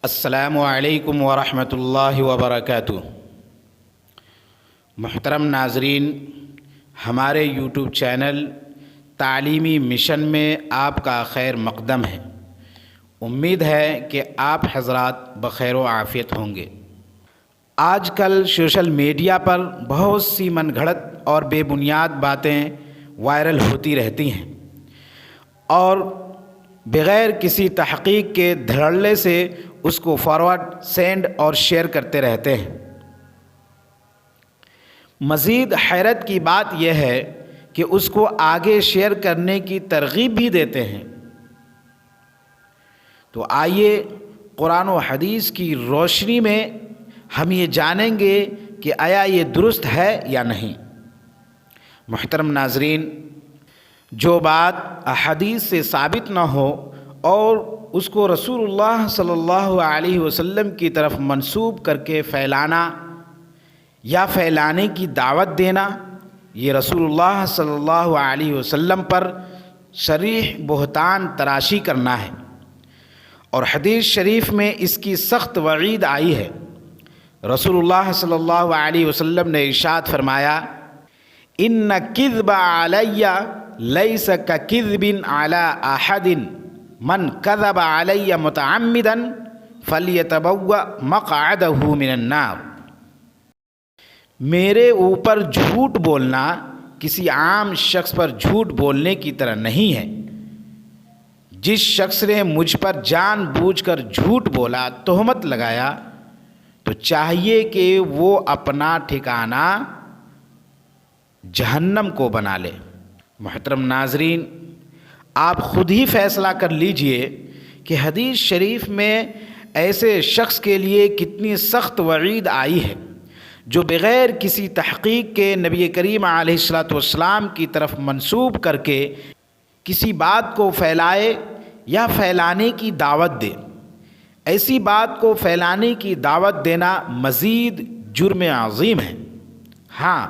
السلام علیکم ورحمۃ اللہ وبرکاتہ۔ محترم ناظرین، ہمارے یوٹیوب چینل تعلیمی مشن میں آپ کا خیر مقدم ہے۔ امید ہے کہ آپ حضرات بخیر و عافیت ہوں گے۔ آج کل سوشل میڈیا پر بہت سی من گھڑت اور بے بنیاد باتیں وائرل ہوتی رہتی ہیں اور بغیر کسی تحقیق کے دھڑلے سے اس کو فارورڈ، سینڈ اور شیئر کرتے رہتے ہیں۔ مزید حیرت کی بات یہ ہے کہ اس کو آگے شیئر کرنے کی ترغیب بھی دیتے ہیں۔ تو آئیے قرآن و حدیث کی روشنی میں ہم یہ جانیں گے کہ آیا یہ درست ہے یا نہیں۔ محترم ناظرین، جو بات احادیث سے ثابت نہ ہو اور اس کو رسول اللہ صلی اللہ علیہ وسلم کی طرف منسوب کر کے پھیلانا یا پھیلانے کی دعوت دینا، یہ رسول اللہ صلی اللہ علیہ وسلم پر صریح بہتان تراشی کرنا ہے، اور حدیث شریف میں اس کی سخت وعید آئی ہے۔ رسول اللہ صلی اللہ علیہ وسلم نے ارشاد فرمایا، ان کذب علی لیس ککذب علی احد من کذب علی متعمدا فلیتبوأ مقعدہ من النار۔ میرے اوپر جھوٹ بولنا کسی عام شخص پر جھوٹ بولنے کی طرح نہیں ہے۔ جس شخص نے مجھ پر جان بوجھ کر جھوٹ بولا، تہمت لگایا، تو چاہیے کہ وہ اپنا ٹھکانہ جہنم کو بنا لے۔ محترم ناظرین، آپ خود ہی فیصلہ کر لیجئے کہ حدیث شریف میں ایسے شخص کے لیے کتنی سخت وعید آئی ہے جو بغیر کسی تحقیق کے نبی کریم علیہ السلام کی طرف منسوب کر کے کسی بات کو پھیلائے یا پھیلانے کی دعوت دے۔ ایسی بات کو پھیلانے کی دعوت دینا مزید جرم عظیم ہے۔ ہاں،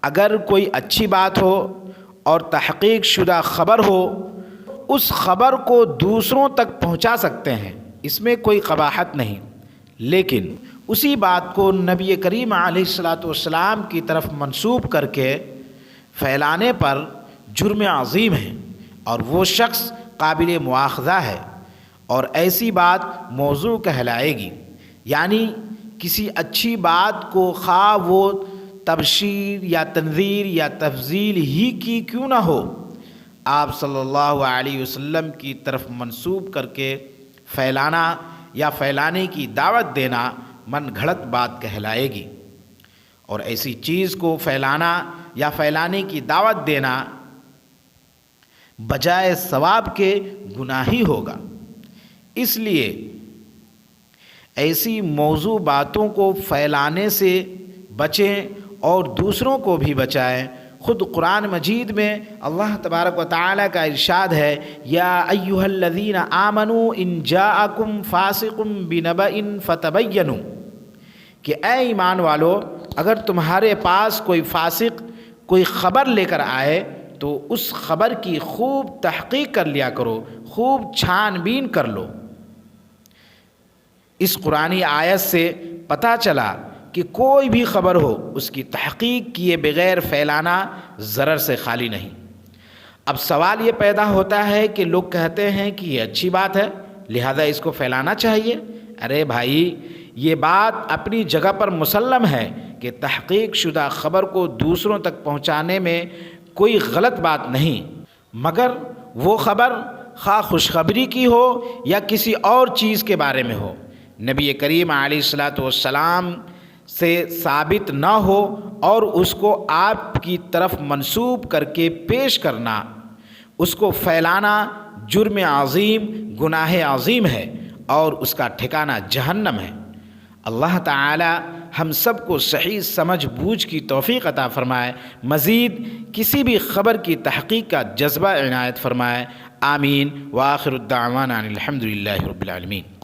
اگر کوئی اچھی بات ہو اور تحقیق شدہ خبر ہو، اس خبر کو دوسروں تک پہنچا سکتے ہیں، اس میں کوئی قباحت نہیں، لیکن اسی بات کو نبی کریم علیہ السلام کی طرف منسوب کر کے پھیلانے پر جرم عظیم ہے، اور وہ شخص قابل مواخذہ ہے، اور ایسی بات موضوع کہلائے گی۔ یعنی کسی اچھی بات کو خواہ وہ تبشیر یا تنذیر یا تفضیل ہی کی کیوں نہ ہو، آپ صلی اللہ علیہ وسلم کی طرف منسوب کر کے پھیلانا یا پھیلانے کی دعوت دینا من گھڑت بات کہلائے گی، اور ایسی چیز کو پھیلانا یا پھیلانے کی دعوت دینا بجائے ثواب کے گناہ ہی ہوگا۔ اس لیے ایسی موضوع باتوں کو پھیلانے سے بچیں اور دوسروں کو بھی بچائیں۔ خود قرآن مجید میں اللہ تبارک و تعالیٰ کا ارشاد ہے، یا ایھا الذین آمنوا ان جاءکم فاسق بنبأ فتبینوا، کہ اے ایمان والو، اگر تمہارے پاس کوئی فاسق کوئی خبر لے کر آئے تو اس خبر کی خوب تحقیق کر لیا کرو، خوب چھان بین کر لو۔ اس قرآنی آیت سے پتہ چلا کہ کوئی بھی خبر ہو، اس کی تحقیق کیے بغیر پھیلانا ضرر سے خالی نہیں۔ اب سوال یہ پیدا ہوتا ہے کہ لوگ کہتے ہیں کہ یہ اچھی بات ہے، لہذا اس کو پھیلانا چاہیے۔ ارے بھائی، یہ بات اپنی جگہ پر مسلم ہے کہ تحقیق شدہ خبر کو دوسروں تک پہنچانے میں کوئی غلط بات نہیں، مگر وہ خبر خواہ خوشخبری کی ہو یا کسی اور چیز کے بارے میں ہو، نبی کریم علیہ السلام سے ثابت نہ ہو اور اس کو آپ کی طرف منسوب کر کے پیش کرنا، اس کو پھیلانا جرم عظیم، گناہ عظیم ہے، اور اس کا ٹھکانہ جہنم ہے۔ اللہ تعالی ہم سب کو صحیح سمجھ بوجھ کی توفیق عطا فرمائے، مزید کسی بھی خبر کی تحقیق کا جذبہ عنایت فرمائے۔ آمین۔ وآخر الدعوانا الحمد للہ رب العالمین۔